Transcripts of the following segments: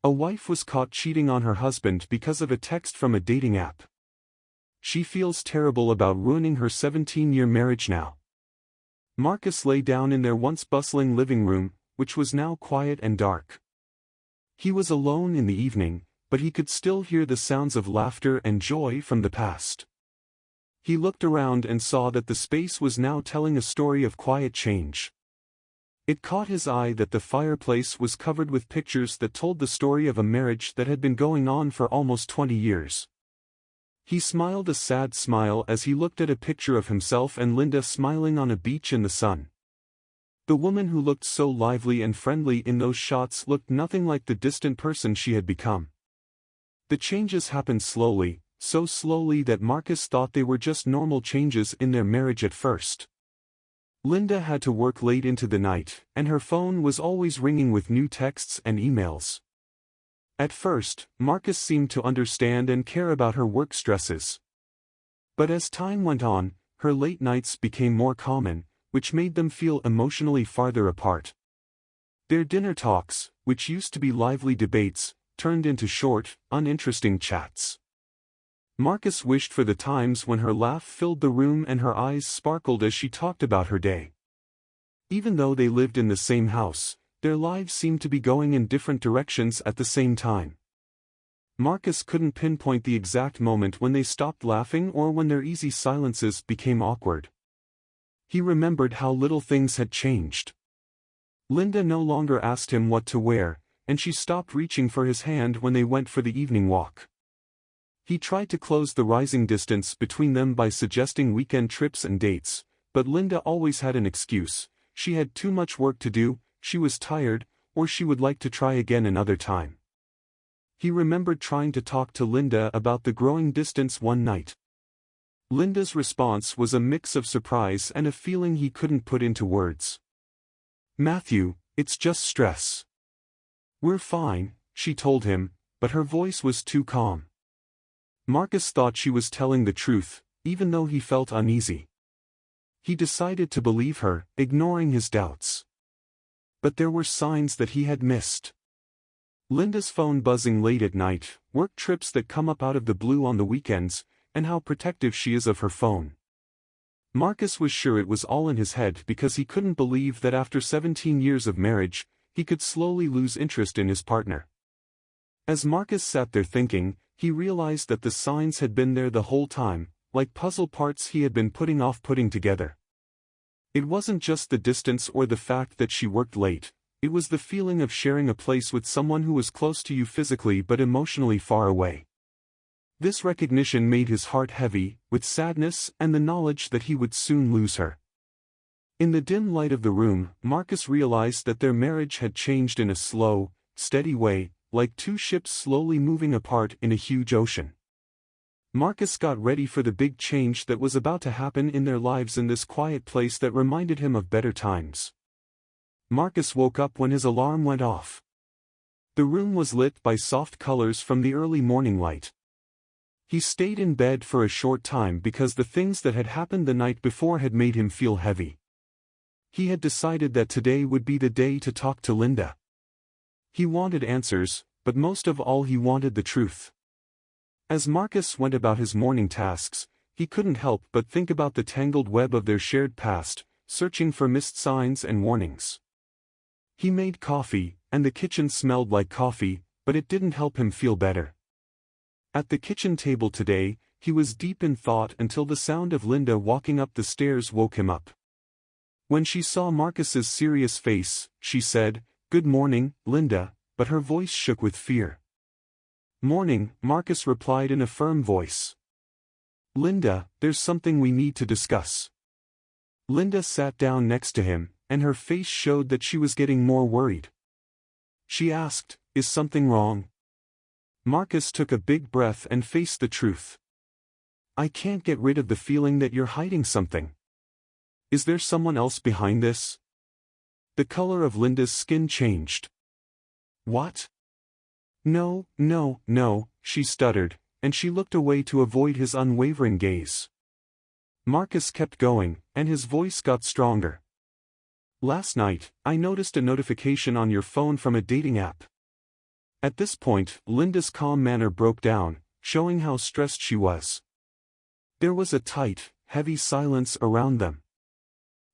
A wife was caught cheating on her husband because of a text from a dating app. She feels terrible about ruining her 17-year marriage now. Marcus lay down in their once bustling living room, which was now quiet and dark. He was alone in the evening, but he could still hear the sounds of laughter and joy from the past. He looked around and saw that the space was now telling a story of quiet change. It caught his eye that the fireplace was covered with pictures that told the story of a marriage that had been going on for almost 20 years. He smiled a sad smile as he looked at a picture of himself and Linda smiling on a beach in the sun. The woman who looked so lively and friendly in those shots looked nothing like the distant person she had become. The changes happened slowly, so slowly that Marcus thought they were just normal changes in their marriage at first. Linda had to work late into the night, and her phone was always ringing with new texts and emails. At first, Marcus seemed to understand and care about her work stresses. But as time went on, her late nights became more common, which made them feel emotionally farther apart. Their dinner talks, which used to be lively debates, turned into short, uninteresting chats. Marcus wished for the times when her laugh filled the room and her eyes sparkled as she talked about her day. Even though they lived in the same house, their lives seemed to be going in different directions at the same time. Marcus couldn't pinpoint the exact moment when they stopped laughing or when their easy silences became awkward. He remembered how little things had changed. Linda no longer asked him what to wear, and she stopped reaching for his hand when they went for the evening walk. He tried to close the rising distance between them by suggesting weekend trips and dates, but Linda always had an excuse: she had too much work to do, she was tired, or she would like to try again another time. He remembered trying to talk to Linda about the growing distance one night. Linda's response was a mix of surprise and a feeling he couldn't put into words. "Matthew, it's just stress." "We're fine," she told him, but her voice was too calm. Marcus thought she was telling the truth, even though he felt uneasy. He decided to believe her, ignoring his doubts. But there were signs that he had missed. Linda's phone buzzing late at night, work trips that come up out of the blue on the weekends, and how protective she is of her phone. Marcus was sure it was all in his head because he couldn't believe that after 17 years of marriage, he could slowly lose interest in his partner. As Marcus sat there thinking, he realized that the signs had been there the whole time, like puzzle parts he had been putting off putting together. It wasn't just the distance or the fact that she worked late, it was the feeling of sharing a place with someone who was close to you physically but emotionally far away. This recognition made his heart heavy, with sadness and the knowledge that he would soon lose her. In the dim light of the room, Marcus realized that their marriage had changed in a slow, steady way, like two ships slowly moving apart in a huge ocean. Marcus got ready for the big change that was about to happen in their lives in this quiet place that reminded him of better times. Marcus woke up when his alarm went off. The room was lit by soft colors from the early morning light. He stayed in bed for a short time because the things that had happened the night before had made him feel heavy. He had decided that today would be the day to talk to Linda. He wanted answers, but most of all he wanted the truth. As Marcus went about his morning tasks, he couldn't help but think about the tangled web of their shared past, searching for missed signs and warnings. He made coffee, and the kitchen smelled like coffee, but it didn't help him feel better. At the kitchen table today, he was deep in thought until the sound of Linda walking up the stairs woke him up. When she saw Marcus's serious face, she said, "Good morning, Linda," but her voice shook with fear. "Morning," Marcus replied in a firm voice. "Linda, there's something we need to discuss." Linda sat down next to him, and her face showed that she was getting more worried. She asked, "Is something wrong?" Marcus took a big breath and faced the truth. "I can't get rid of the feeling that you're hiding something. Is there someone else behind this?" The color of Linda's skin changed. "What?" "No, no, no," she stuttered, and she looked away to avoid his unwavering gaze. Marcus kept going, and his voice got stronger. "Last night, I noticed a notification on your phone from a dating app. At this point, Linda's calm manner broke down, showing how stressed she was. There was a tight, heavy silence around them.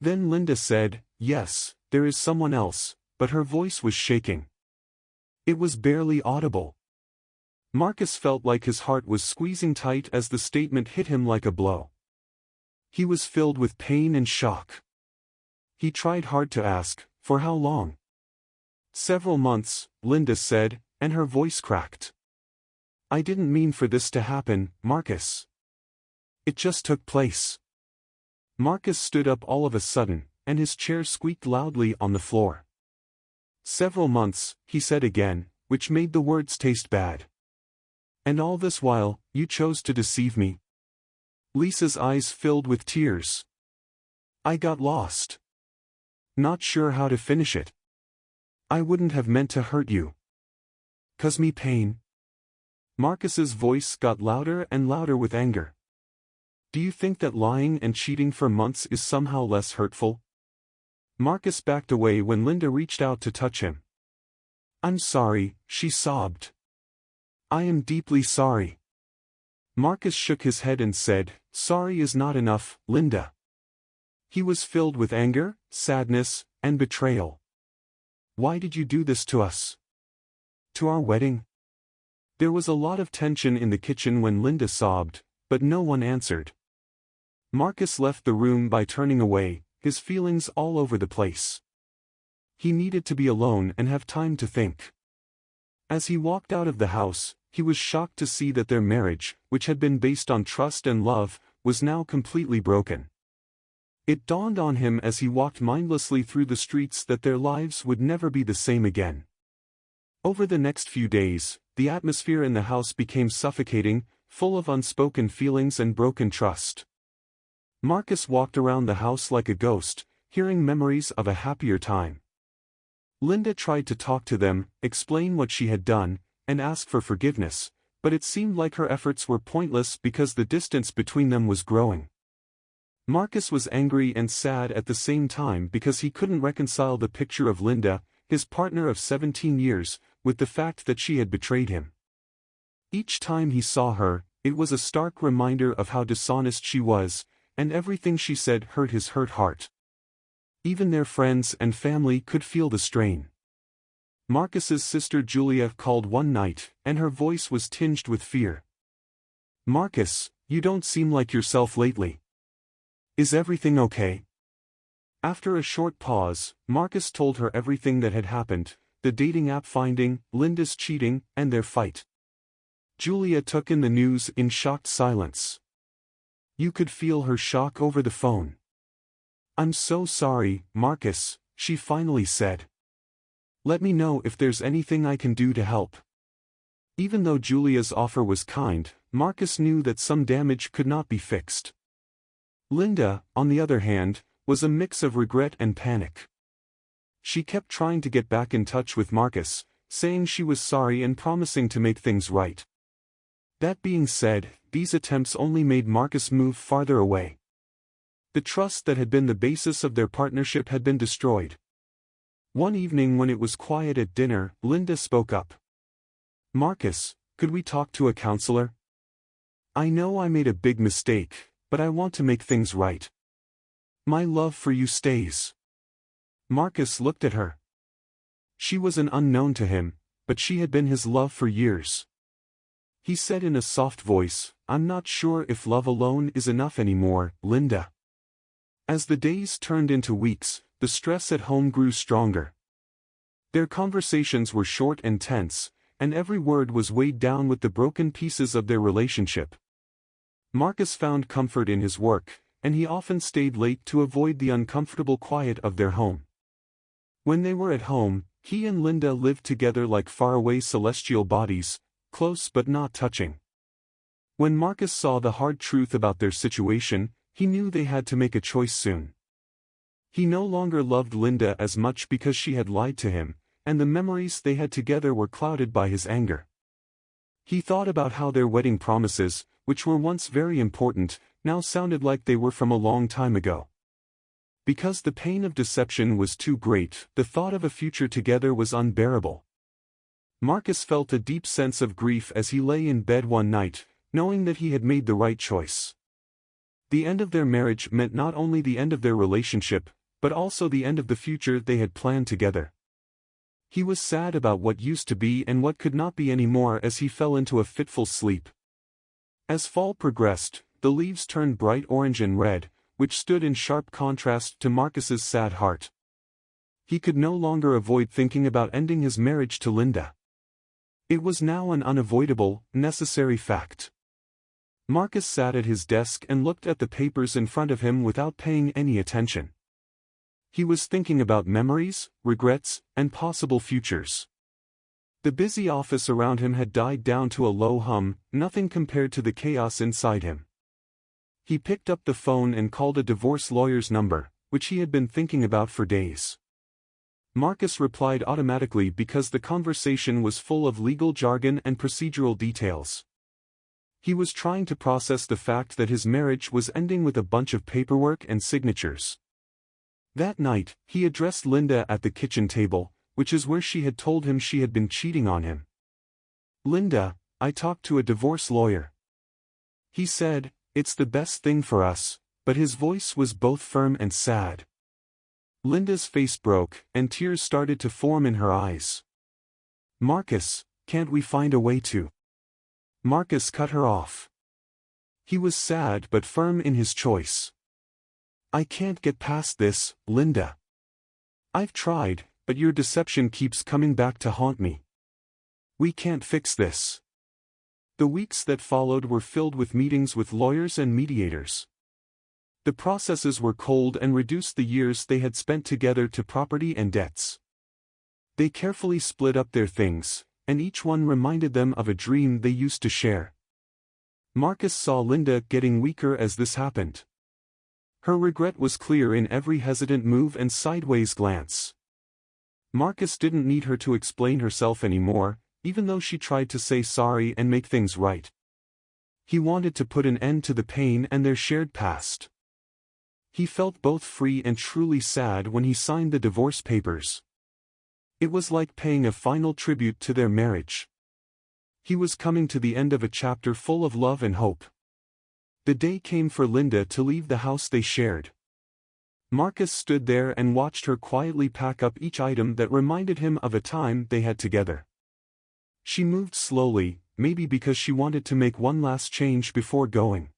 Then Linda said, "Yes, there is someone else," but her voice was shaking. It was barely audible. Marcus felt like his heart was squeezing tight as the statement hit him like a blow. He was filled with pain and shock. He tried hard to ask, "For how long?" "Several months," Linda said, and her voice cracked. "I didn't mean for this to happen, Marcus. It just took place." Marcus stood up all of a sudden, and his chair squeaked loudly on the floor. "Several months," he said again, which made the words taste bad. "And all this while, you chose to deceive me?" Lisa's eyes filled with tears. "I got lost. Not sure how to finish it. I wouldn't have meant to hurt you. 'Cause me pain." Marcus's voice got louder and louder with anger. "Do you think that lying and cheating for months is somehow less hurtful?" Marcus backed away when Linda reached out to touch him. "I'm sorry," she sobbed. "I am deeply sorry." Marcus shook his head and said, "Sorry is not enough, Linda." He was filled with anger, sadness, and betrayal. "Why did you do this to us? To our wedding?" There was a lot of tension in the kitchen when Linda sobbed, but no one answered. Marcus left the room by turning away, his feelings all over the place. He needed to be alone and have time to think. As he walked out of the house, he was shocked to see that their marriage, which had been based on trust and love, was now completely broken. It dawned on him as he walked mindlessly through the streets that their lives would never be the same again. Over the next few days, the atmosphere in the house became suffocating, full of unspoken feelings and broken trust. Marcus walked around the house like a ghost, hearing memories of a happier time. Linda tried to talk to them, explain what she had done, and ask for forgiveness, but it seemed like her efforts were pointless because the distance between them was growing. Marcus was angry and sad at the same time because he couldn't reconcile the picture of Linda, his partner of 17 years, with the fact that she had betrayed him. Each time he saw her, it was a stark reminder of how dishonest she was, and everything she said hurt his hurt heart. Even their friends and family could feel the strain. Marcus's sister Julia called one night, and her voice was tinged with fear. "Marcus, you don't seem like yourself lately. Is everything okay?" After a short pause, Marcus told her everything that had happened, the dating app finding, Linda's cheating, and their fight. Julia took in the news in shocked silence. You could feel her shock over the phone. "I'm so sorry, Marcus," she finally said. "Let me know if there's anything I can do to help." Even though Julia's offer was kind, Marcus knew that some damage could not be fixed. Linda, on the other hand, was a mix of regret and panic. She kept trying to get back in touch with Marcus, saying she was sorry and promising to make things right. That being said, these attempts only made Marcus move farther away. The trust that had been the basis of their partnership had been destroyed. One evening when it was quiet at dinner, Linda spoke up. "Marcus, could we talk to a counselor? I know I made a big mistake, but I want to make things right. My love for you stays." Marcus looked at her. She was an unknown to him, but she had been his love for years. He said in a soft voice, "I'm not sure if love alone is enough anymore, Linda." As the days turned into weeks, the stress at home grew stronger. Their conversations were short and tense, and every word was weighed down with the broken pieces of their relationship. Marcus found comfort in his work, and he often stayed late to avoid the uncomfortable quiet of their home. When they were at home, he and Linda lived together like faraway celestial bodies, close but not touching. When Marcus saw the hard truth about their situation, he knew they had to make a choice soon. He no longer loved Linda as much because she had lied to him, and the memories they had together were clouded by his anger. He thought about how their wedding promises, which were once very important, now sounded like they were from a long time ago. Because the pain of deception was too great, the thought of a future together was unbearable. Marcus felt a deep sense of grief as he lay in bed one night, knowing that he had made the right choice. The end of their marriage meant not only the end of their relationship, but also the end of the future they had planned together. He was sad about what used to be and what could not be anymore as he fell into a fitful sleep. As fall progressed, the leaves turned bright orange and red, which stood in sharp contrast to Marcus's sad heart. He could no longer avoid thinking about ending his marriage to Linda. It was now an unavoidable, necessary fact. Marcus sat at his desk and looked at the papers in front of him without paying any attention. He was thinking about memories, regrets, and possible futures. The busy office around him had died down to a low hum, nothing compared to the chaos inside him. He picked up the phone and called a divorce lawyer's number, which he had been thinking about for days. Marcus replied automatically because the conversation was full of legal jargon and procedural details. He was trying to process the fact that his marriage was ending with a bunch of paperwork and signatures. That night, he addressed Linda at the kitchen table, which is where she had told him she had been cheating on him. "Linda, I talked to a divorce lawyer. He said, it's the best thing for us," but his voice was both firm and sad. Linda's face broke, and tears started to form in her eyes. "Marcus, can't we find a way to?" Marcus cut her off. He was sad but firm in his choice. "I can't get past this, Linda. I've tried, but your deception keeps coming back to haunt me. We can't fix this." The weeks that followed were filled with meetings with lawyers and mediators. The processes were cold and reduced the years they had spent together to property and debts. They carefully split up their things, and each one reminded them of a dream they used to share. Marcus saw Linda getting weaker as this happened. Her regret was clear in every hesitant move and sideways glance. Marcus didn't need her to explain herself anymore, even though she tried to say sorry and make things right. He wanted to put an end to the pain and their shared past. He felt both free and truly sad when he signed the divorce papers. It was like paying a final tribute to their marriage. He was coming to the end of a chapter full of love and hope. The day came for Linda to leave the house they shared. Marcus stood there and watched her quietly pack up each item that reminded him of a time they had together. She moved slowly, maybe because she wanted to make one last change before going.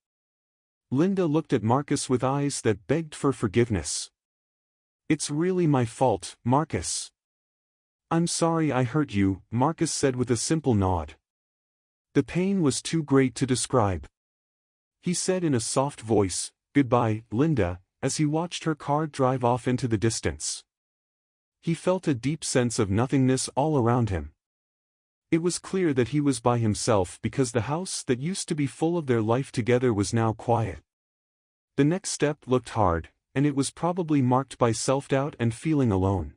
Linda looked at Marcus with eyes that begged for forgiveness. "It's really my fault, Marcus. I'm sorry I hurt you," Marcus said with a simple nod. The pain was too great to describe. He said in a soft voice, "Goodbye, Linda," as he watched her car drive off into the distance. He felt a deep sense of nothingness all around him. It was clear that he was by himself because the house that used to be full of their life together was now quiet. The next step looked hard, and it was probably marked by self-doubt and feeling alone.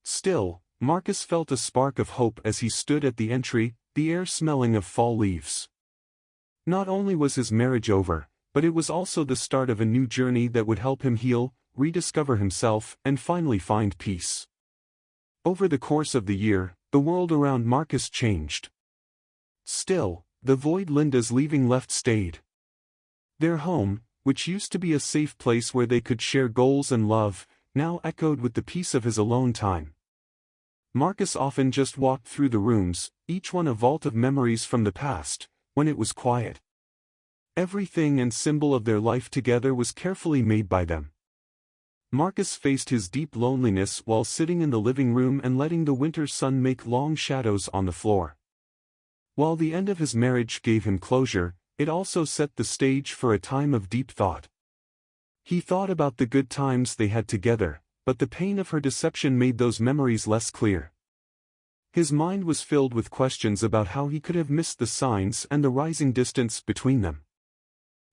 Still, Marcus felt a spark of hope as he stood at the entry, the air smelling of fall leaves. Not only was his marriage over, but it was also the start of a new journey that would help him heal, rediscover himself, and finally find peace. Over the course of the year, the world around Marcus changed. Still, the void Linda's leaving left stayed. Their home, which used to be a safe place where they could share goals and love, now echoed with the peace of his alone time. Marcus often just walked through the rooms, each one a vault of memories from the past, when it was quiet. Everything and symbol of their life together was carefully made by them. Marcus faced his deep loneliness while sitting in the living room and letting the winter sun make long shadows on the floor. While the end of his marriage gave him closure, it also set the stage for a time of deep thought. He thought about the good times they had together, but the pain of her deception made those memories less clear. His mind was filled with questions about how he could have missed the signs and the rising distance between them.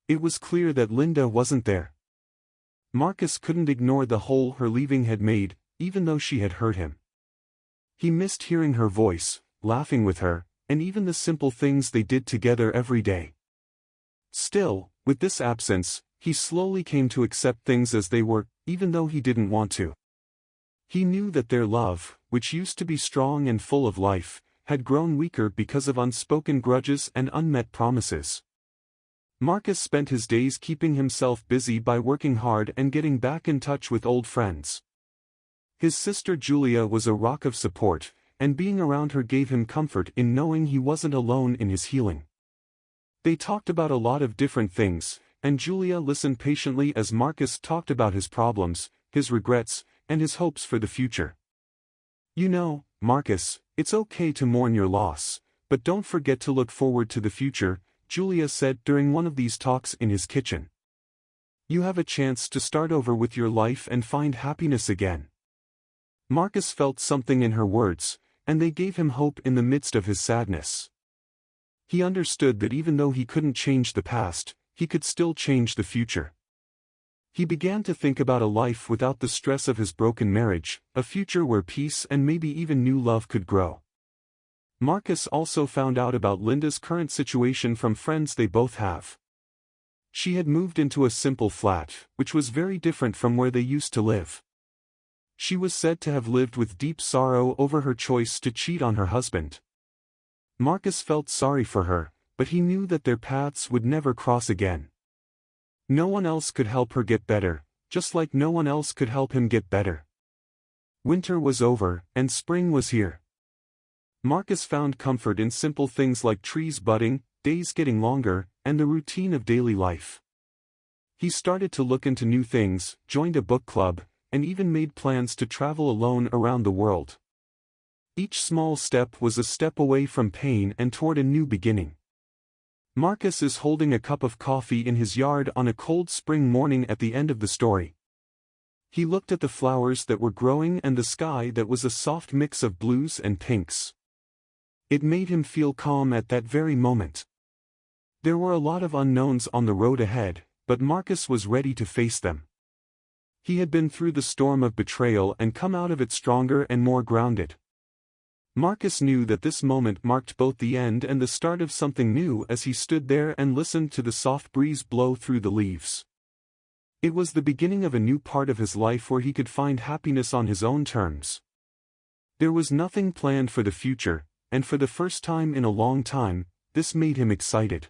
It was clear that Linda wasn't there. Marcus couldn't ignore the hole her leaving had made, even though she had hurt him. He missed hearing her voice, laughing with her, and even the simple things they did together every day. Still, with this absence, he slowly came to accept things as they were, even though he didn't want to. He knew that their love, which used to be strong and full of life, had grown weaker because of unspoken grudges and unmet promises. Marcus spent his days keeping himself busy by working hard and getting back in touch with old friends. His sister Julia was a rock of support, and being around her gave him comfort in knowing he wasn't alone in his healing. They talked about a lot of different things, and Julia listened patiently as Marcus talked about his problems, his regrets, and his hopes for the future. "You know, Marcus, it's okay to mourn your loss, but don't forget to look forward to the future," Julia said during one of these talks in his kitchen. "You have a chance to start over with your life and find happiness again." Marcus felt something in her words, and they gave him hope in the midst of his sadness. He understood that even though he couldn't change the past, he could still change the future. He began to think about a life without the stress of his broken marriage, a future where peace and maybe even new love could grow. Marcus also found out about Linda's current situation from friends they both have. She had moved into a simple flat, which was very different from where they used to live. She was said to have lived with deep sorrow over her choice to cheat on her husband. Marcus felt sorry for her, but he knew that their paths would never cross again. No one else could help her get better, just like no one else could help him get better. Winter was over, and spring was here. Marcus found comfort in simple things like trees budding, days getting longer, and the routine of daily life. He started to look into new things, joined a book club, and even made plans to travel alone around the world. Each small step was a step away from pain and toward a new beginning. Marcus is holding a cup of coffee in his yard on a cold spring morning at the end of the story. He looked at the flowers that were growing and the sky that was a soft mix of blues and pinks. It made him feel calm at that very moment. There were a lot of unknowns on the road ahead, but Marcus was ready to face them. He had been through the storm of betrayal and come out of it stronger and more grounded. Marcus knew that this moment marked both the end and the start of something new as he stood there and listened to the soft breeze blow through the leaves. It was the beginning of a new part of his life where he could find happiness on his own terms. There was nothing planned for the future, and for the first time in a long time, this made him excited.